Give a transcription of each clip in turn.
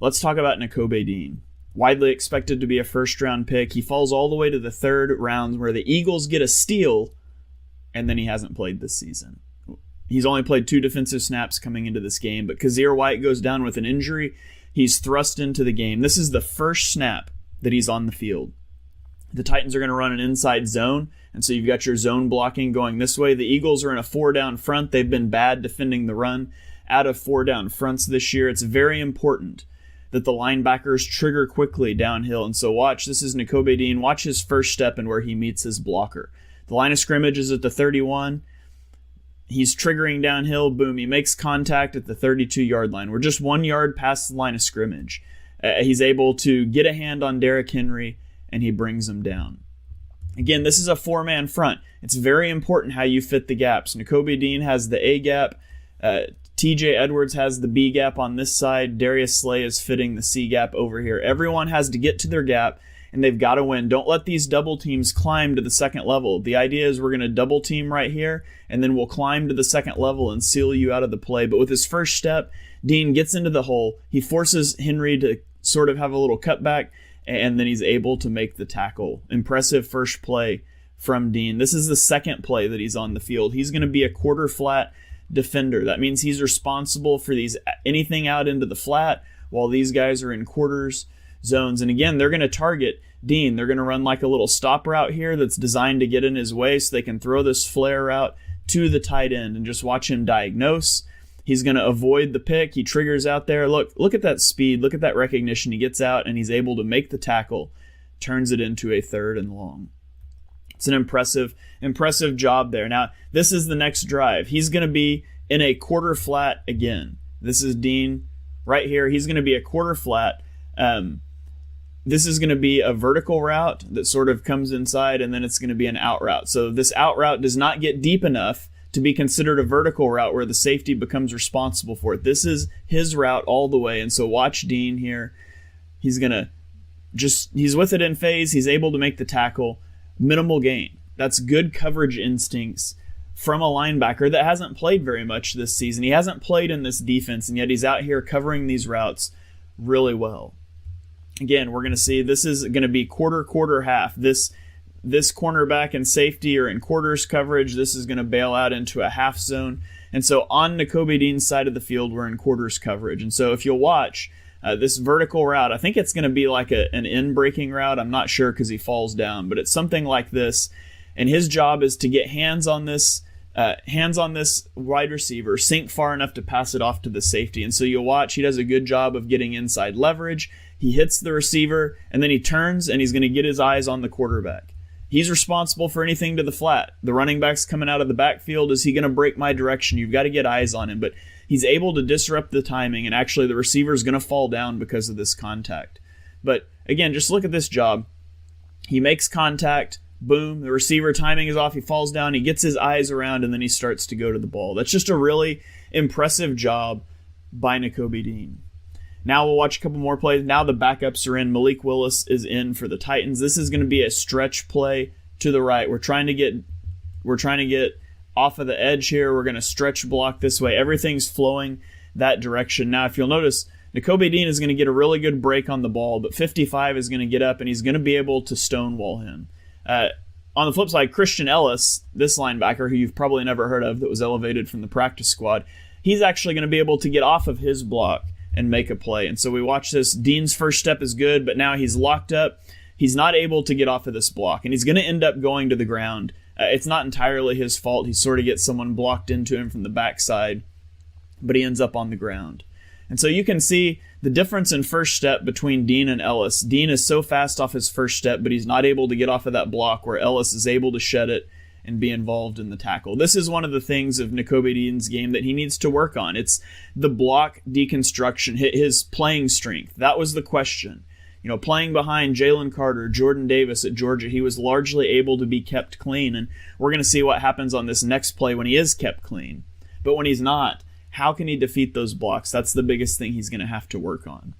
let's talk about Nakobe Dean. Widely expected to be a first-round pick. He falls all the way to the third round where the Eagles get a steal, and then he hasn't played this season. He's only played 2 defensive snaps coming into this game, but Kyzir White goes down with an injury. He's thrust into the game. This is the first snap that he's on the field. The Titans are going to run an inside zone, and so you've got your zone blocking going this way. The Eagles are in a 4-down front. They've been bad defending the run out of 4-down fronts this year. It's very important that the linebackers trigger quickly downhill. And so watch, this is Nakobe Dean. Watch his first step and where he meets his blocker. The line of scrimmage is at the 31. He's triggering downhill. Boom, he makes contact at the 32-yard line. We're just 1 yard past the line of scrimmage. He's able to get a hand on Derrick Henry, and he brings him down. Again, this is a 4-man front. It's very important how you fit the gaps. Nakobe Dean has the A gap. TJ Edwards has the B gap on this side. Darius Slay is fitting the C gap over here. Everyone has to get to their gap, and they've got to win. Don't let these double teams climb to the second level. The idea is we're going to double team right here, and then we'll climb to the second level and seal you out of the play. But with his first step, Dean gets into the hole. He forces Henry to sort of have a little cutback, and then he's able to make the tackle. Impressive first play from Dean. This is the second play that he's on the field. He's going to be a quarter flat defender. That means he's responsible for anything out into the flat while these guys are in quarters zones. And again, they're going to target Dean. They're going to run like a little stop route here that's designed to get in his way so they can throw this flare route to the tight end and just watch him diagnose. He's going to avoid the pick. He triggers out there. Look at that speed. Look at that recognition. He gets out and he's able to make the tackle, turns it into a 3rd and long. It's an impressive job there. Now, this is the next drive. He's going to be in a quarter flat again. This is Dean right here. He's going to be a quarter flat. This is going to be a vertical route that sort of comes inside, and then it's going to be an out route. So this out route does not get deep enough to be considered a vertical route where the safety becomes responsible for it. This is his route all the way. And so watch Dean here. He's with it in phase. He's able to make the tackle. Minimal gain. That's good coverage instincts from a linebacker that hasn't played very much this season. He hasn't played in this defense, and yet he's out here covering these routes really well. Again, we're going to see this is going to be quarter, half. This cornerback and safety are in quarters coverage. This is going to bail out into a half zone. And so on Nakobe Dean's side of the field, we're in quarters coverage. And so if you'll watch this vertical route, I think it's going to be like an in-breaking route. I'm not sure because he falls down, but it's something like this. And his job is to get hands on this wide receiver, sink far enough to pass it off to the safety. And so you'll watch, he does a good job of getting inside leverage. He hits the receiver, and then he turns, and he's going to get his eyes on the quarterback. He's responsible for anything to the flat. The running back's coming out of the backfield. Is he going to break my direction? You've got to get eyes on him. But he's able to disrupt the timing, and actually the receiver's going to fall down because of this contact. But again, just look at this job. He makes contact. Boom. The receiver timing is off. He falls down. He gets his eyes around, and then he starts to go to the ball. That's just a really impressive job by Nakobe Dean. Now we'll watch a couple more plays. Now the backups are in. Malik Willis is in for the Titans. This is going to be a stretch play to the right. We're trying to get off of the edge here. We're going to stretch block this way. Everything's flowing that direction. Now, if you'll notice, Nakobe Dean is going to get a really good break on the ball, but 55 is going to get up, and he's going to be able to stonewall him. On the flip side, Christian Ellis, this linebacker, who you've probably never heard of, that was elevated from the practice squad, he's actually going to be able to get off of his block and make a play. And so we watch this. Dean's first step is good, but now he's locked up. He's not able to get off of this block, and he's going to end up going to the ground. It's not entirely his fault. He sort of gets someone blocked into him from the backside, but he ends up on the ground. And so you can see the difference in first step between Dean and Ellis. Dean is so fast off his first step, but he's not able to get off of that block, where Ellis is able to shed it and be involved in the tackle. This is one of the things of Nakobe Dean's game that he needs to work on. It's the block deconstruction, his playing strength. That was the question. Playing behind Jalen Carter, Jordan Davis at Georgia, he was largely able to be kept clean, and we're going to see what happens on this next play when he is kept clean. But when he's not, how can he defeat those blocks? That's the biggest thing he's going to have to work on.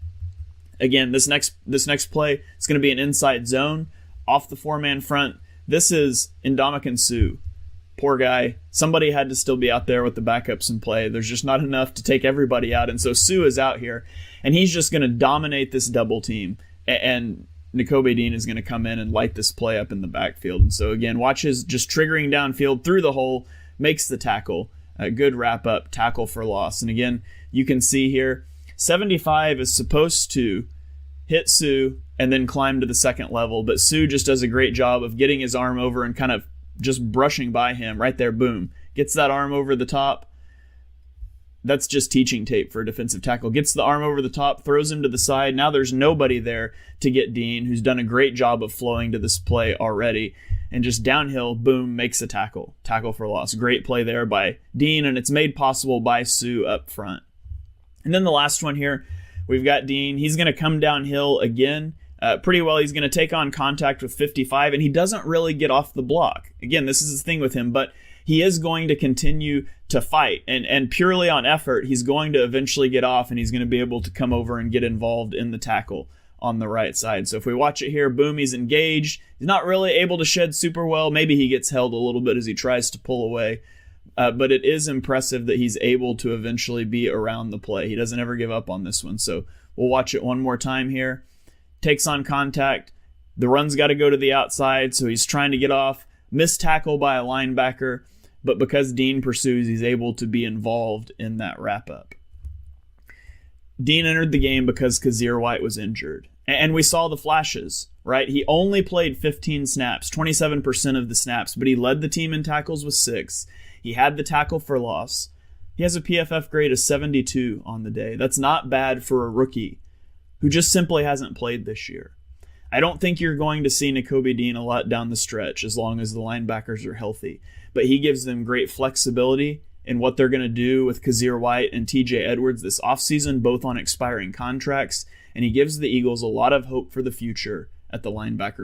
Again, this next play is going to be an inside zone off the 4-man front. This is Ndamukong Suh. Poor guy. Somebody had to still be out there with the backups in play. There's just not enough to take everybody out. And so Suh is out here. And he's just going to dominate this double team. And Nakobe Dean is going to come in and light this play up in the backfield. And so, again, watch his just triggering downfield through the hole, makes the tackle. A good wrap-up, tackle for loss. And again, you can see here, 75 is supposed to hit Sue and then climb to the second level, but Sue just does a great job of getting his arm over and kind of just brushing by him right there. Boom. Gets that arm over the top. That's just teaching tape for a defensive tackle. Gets the arm over the top, throws him to the side. Now there's nobody there to get Dean, who's done a great job of flowing to this play already. And just downhill, boom, makes a tackle. Tackle for loss. Great play there by Dean, and it's made possible by Sue up front. And then the last one here, we've got Dean. He's going to come downhill again. Pretty well, he's going to take on contact with 55, and he doesn't really get off the block. Again, this is the thing with him, but he is going to continue to fight, and purely on effort, he's going to eventually get off, and he's going to be able to come over and get involved in the tackle on the right side. So if we watch it here, boom, he's engaged. He's not really able to shed super well. Maybe he gets held a little bit as he tries to pull away. But it is impressive that he's able to eventually be around the play. He doesn't ever give up on this one. So we'll watch it one more time here. Takes on contact. The run's got to go to the outside, so he's trying to get off. Missed tackle by a linebacker. But because Dean pursues, he's able to be involved in that wrap-up. Dean entered the game because Kyzir White was injured. And we saw the flashes, right? He only played 15 snaps, 27% of the snaps, but he led the team in tackles with 6. He had the tackle for loss. He has a PFF grade of 72 on the day. That's not bad for a rookie who just simply hasn't played this year. I don't think you're going to see Nakobe Dean a lot down the stretch as long as the linebackers are healthy, but he gives them great flexibility in what they're going to do with Kyzir White and TJ Edwards this offseason, both on expiring contracts, and he gives the Eagles a lot of hope for the future at the linebacker